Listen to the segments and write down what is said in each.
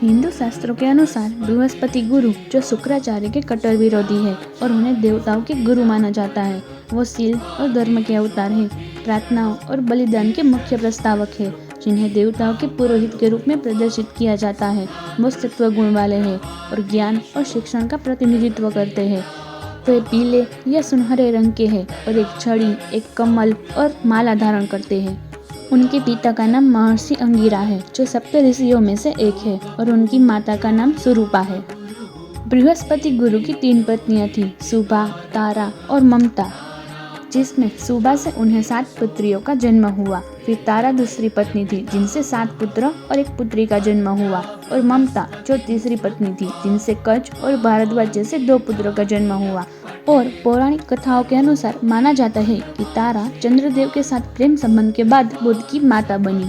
हिंदू शास्त्रों के अनुसार बृहस्पति गुरु, जो शुक्राचार्य के कट्टर विरोधी है और उन्हें देवताओं के गुरु माना जाता है, वो शील और धर्म के अवतार है, प्रार्थनाओं और बलिदान के मुख्य प्रस्तावक है, जिन्हें देवताओं के पुरोहित के रूप में प्रदर्शित किया जाता है। वो सत्व गुण वाले हैं और ज्ञान और शिक्षण का प्रतिनिधित्व करते हैं। वे पीले या सुनहरे रंग के हैं और एक छड़ी, एक कमल और माला धारण करते हैं। उनके पिता का नाम महर्षि अंगिरा है, जो सप्त ऋषियों में से एक है, और उनकी माता का नाम सुरूपा है। बृहस्पति गुरु की 3 पत्नियां थीं, सुभा, तारा और ममता, जिसमें सुभा से उन्हें 7 पुत्रियों का जन्म हुआ। फिर तारा दूसरी पत्नी थी, जिनसे 7 पुत्र और 1 पुत्री का जन्म हुआ, और ममता जो तीसरी पत्नी थी, जिनसे कच और भारद्वाज जैसे 2 पुत्रों का जन्म हुआ। और पौराणिक कथाओं के अनुसार माना जाता है कि तारा चंद्रदेव के साथ प्रेम संबंध के बाद बुध की माता बनी।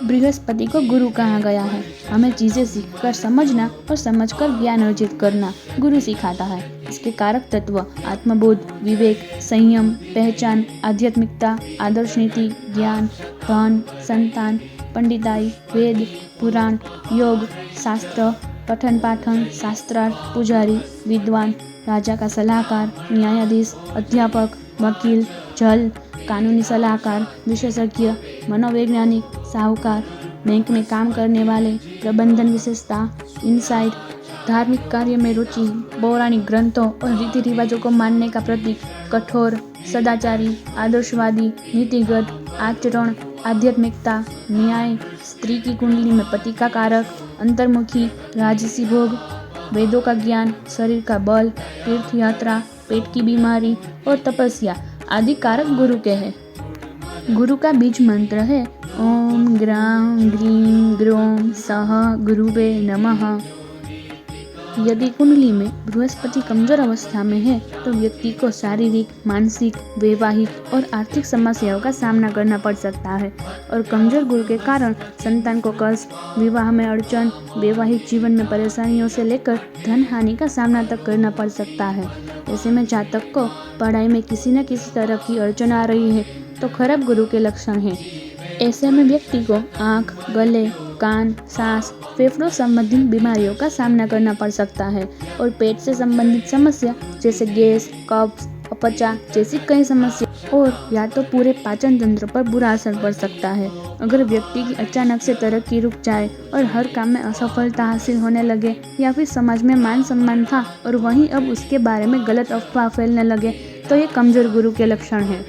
बृहस्पति को गुरु कहा गया है। हमें चीजें सीखकर समझना और समझकर ज्ञान अर्जित करना गुरु सिखाता है। इसके कारक तत्व आत्मबोध, विवेक, संयम, पहचान, आध्यात्मिकता, आदर्श नीति, ज्ञान, धन, संतान, पंडिताई, वेद, पुराण, योग, शास्त्र, पठन पाठन, शास्त्रार्थ, पुजारी, विद्वान, राजा का सलाहकार, न्यायाधीश, अध्यापक, वकील, जल, कानूनी सलाहकार, विशेषज्ञ, मनोवैज्ञानिक, साहूकार, बैंक में काम करने वाले, प्रबंधन विशेषता, इनसाइट, धार्मिक कार्य में रुचि, पौराणिक ग्रंथों और रीति रिवाजों को मानने का प्रतीक, कठोर, सदाचारी, आदर्शवादी, नीतिगत, आचरण, आध्यात्मिकता, न्याय, स्त्री की कुंडली में पति का कारक, अंतर्मुखी, राजसी भोग, वेदों का ज्ञान, शरीर का बल, तीर्थ यात्रा, पेट की बीमारी और तपस्या आदि कारक गुरु के हैं। गुरु का बीज मंत्र है ओम ग्राम ग्रीम ग्रोम सह गुरुवे नमः। यदि कुंडली में बृहस्पति कमजोर अवस्था में है तो व्यक्ति को शारीरिक, मानसिक, वैवाहिक और आर्थिक समस्याओं का सामना करना पड़ सकता है, और कमजोर गुरु के कारण संतान को कष्ट, विवाह में अड़चन, वैवाहिक जीवन में परेशानियों से लेकर धन हानि का सामना तक करना पड़ सकता है। ऐसे में जातक को पढ़ाई में किसी न किसी तरह की अड़चन आ रही है तो खराब गुरु के लक्षण हैं। ऐसे में व्यक्ति को आँख, गले, कान, सांस, फेफड़ों संबंधित बीमारियों का सामना करना पड़ सकता है, और पेट से संबंधित समस्या जैसे गैस, कब्ज, अपचा जैसी कई समस्या, और या तो पूरे पाचन तंत्र पर बुरा असर पड़ सकता है। अगर व्यक्ति की अचानक से तरक्की रुक जाए और हर काम में असफलता हासिल होने लगे, या फिर समाज में मान सम्मान था और वहीं अब उसके बारे में गलत अफवाह फैलने लगे, तो ये कमजोर गुरु के लक्षण हैं।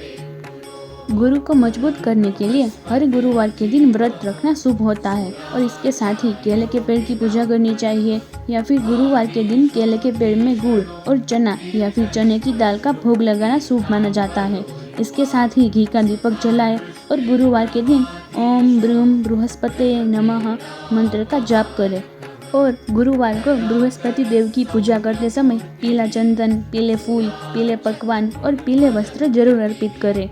गुरु को मजबूत करने के लिए हर गुरुवार के दिन व्रत रखना शुभ होता है, और इसके साथ ही केले के पेड़ की पूजा करनी चाहिए, या फिर गुरुवार के दिन केले के पेड़ में गुड़ और चना या फिर चने की दाल का भोग लगाना शुभ माना जाता है। इसके साथ ही घी का दीपक जलाए और गुरुवार के दिन ओम ब्रूम बृहस्पते नमः मंत्र का जाप करें। और गुरुवार को बृहस्पति देव की पूजा करते समय पीला चंदन, पीले फूल, पीले पकवान और पीले वस्त्र जरूर अर्पित करें।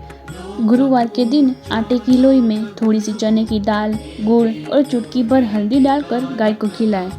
गुरुवार के दिन आटे की लोई में थोड़ी सी चने की दाल, गुड़ और चुटकी भर हल्दी डालकर गाय को खिलाएं।